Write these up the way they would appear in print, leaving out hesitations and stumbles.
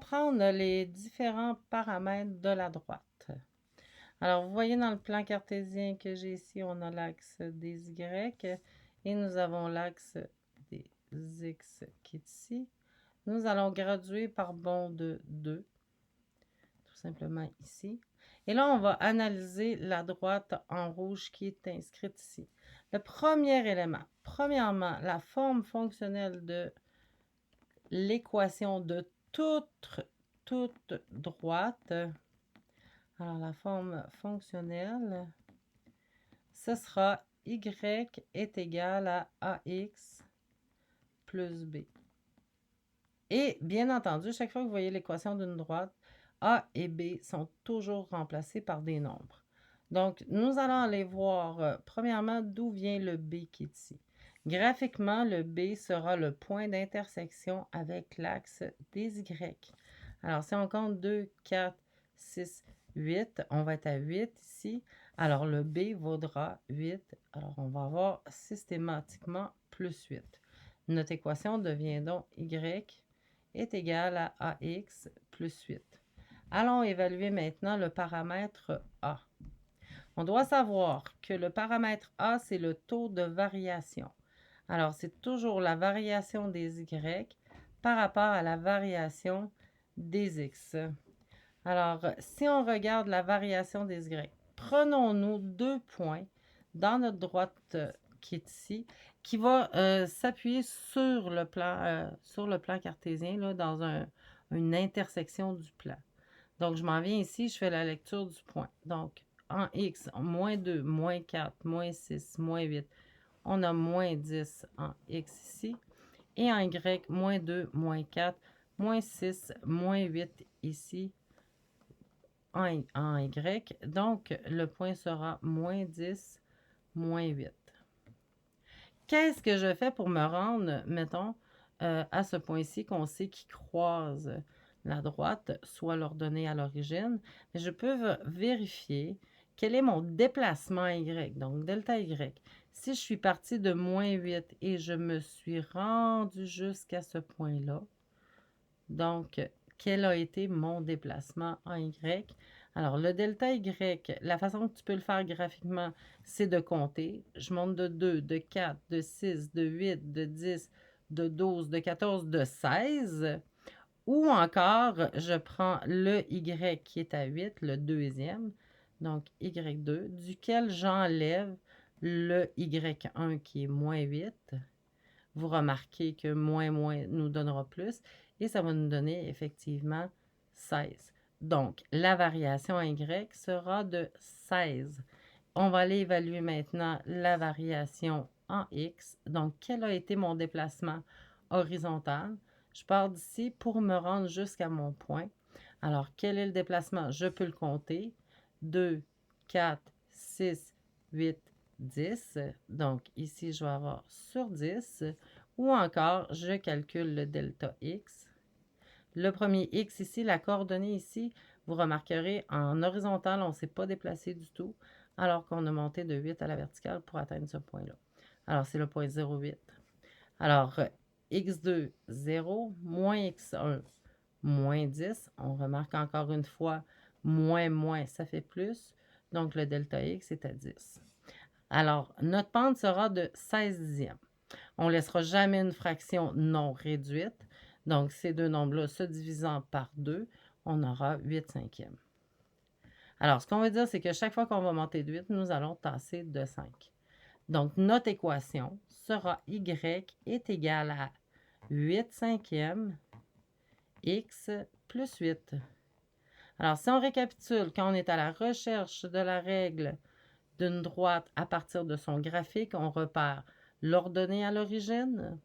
prendre les différents paramètres de la droite. Alors, vous voyez dans le plan cartésien que j'ai ici, on a l'axe des Y et nous avons l'axe des X qui est ici. Nous allons graduer par bond de 2, tout simplement ici. Et là, on va analyser la droite en rouge qui est inscrite ici. Le premier élément, premièrement, la forme fonctionnelle de l'équation de toute droite. Alors, la forme fonctionnelle, ce sera y est égal à ax plus b. Et bien entendu, chaque fois que vous voyez l'équation d'une droite, a et b sont toujours remplacés par des nombres. Donc, nous allons aller voir, premièrement, d'où vient le b qui est ici. Graphiquement, le b sera le point d'intersection avec l'axe des y. Alors, si on compte 2, 4, 6, 8, on va être à 8 ici. Alors, le b vaudra 8. Alors, on va avoir systématiquement plus 8. Notre équation devient donc y est égal à ax plus 8. Allons évaluer maintenant le paramètre a. On doit savoir que le paramètre a, c'est le taux de variation. Alors, c'est toujours la variation des y par rapport à la variation des x. Alors, si on regarde la variation des y, prenons-nous 2 points dans notre droite qui est ici, qui va s'appuyer sur le plan cartésien, là, dans une intersection du plan. Donc, je m'en viens ici, je fais la lecture du point. Donc, en x, moins 2, moins 4, moins 6, moins 8, on a moins 10 en x ici. Et en y, moins 2, moins 4, moins 6, moins 8 ici en y. Donc, le point sera moins 10, moins 8. Qu'est-ce que je fais pour me rendre, mettons, à ce point-ci qu'on sait qui croise la droite, soit l'ordonnée à l'origine? Je peux vérifier quel est mon déplacement y, donc delta y. Si je suis partie de moins 8 et je me suis rendue jusqu'à ce point-là, donc, quel a été mon déplacement en y? Alors, le delta y, la façon que tu peux le faire graphiquement, c'est de compter. Je monte de 2, de 4, de 6, de 8, de 10, de 12, de 14, de 16. Ou encore, je prends le y qui est à 8, le deuxième, donc y2, duquel j'enlève le y1 qui est moins 8. Vous remarquez que moins nous donnera plus et ça va nous donner effectivement 16. Donc, la variation en y sera de 16. On va aller évaluer maintenant la variation en x. Donc, quel a été mon déplacement horizontal? Je pars d'ici pour me rendre jusqu'à mon point. Alors, quel est le déplacement? Je peux le compter. 2, 4, 6, 8, 10. Donc, ici, je vais avoir sur 10. Ou encore, je calcule le delta x. Le premier x ici, la coordonnée ici, vous remarquerez, en horizontal, on ne s'est pas déplacé du tout, alors qu'on a monté de 8 à la verticale pour atteindre ce point-là. Alors, c'est le point 0,8. Alors, x2, 0, moins x1, moins 10. On remarque encore une fois, moins, ça fait plus. Donc, le delta x est à 10. Alors, notre pente sera de 16 dixièmes. On ne laissera jamais une fraction non réduite. Donc, ces deux nombres-là se divisant par 2, on aura 8 cinquièmes. Alors, ce qu'on veut dire, c'est que chaque fois qu'on va monter de 8, nous allons tasser de 5. Donc, notre équation sera y est égal à 8 cinquièmes x plus 8. Alors, si on récapitule, quand on est à la recherche de la règle d'une droite à partir de son graphique, on repère l'ordonnée à l'origine.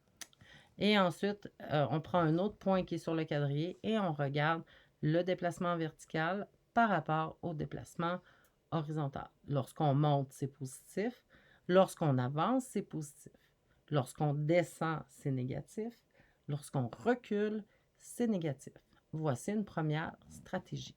Et ensuite, on prend un autre point qui est sur le quadrillé et on regarde le déplacement vertical par rapport au déplacement horizontal. Lorsqu'on monte, c'est positif. Lorsqu'on avance, c'est positif. Lorsqu'on descend, c'est négatif. Lorsqu'on recule, c'est négatif. Voici une première stratégie.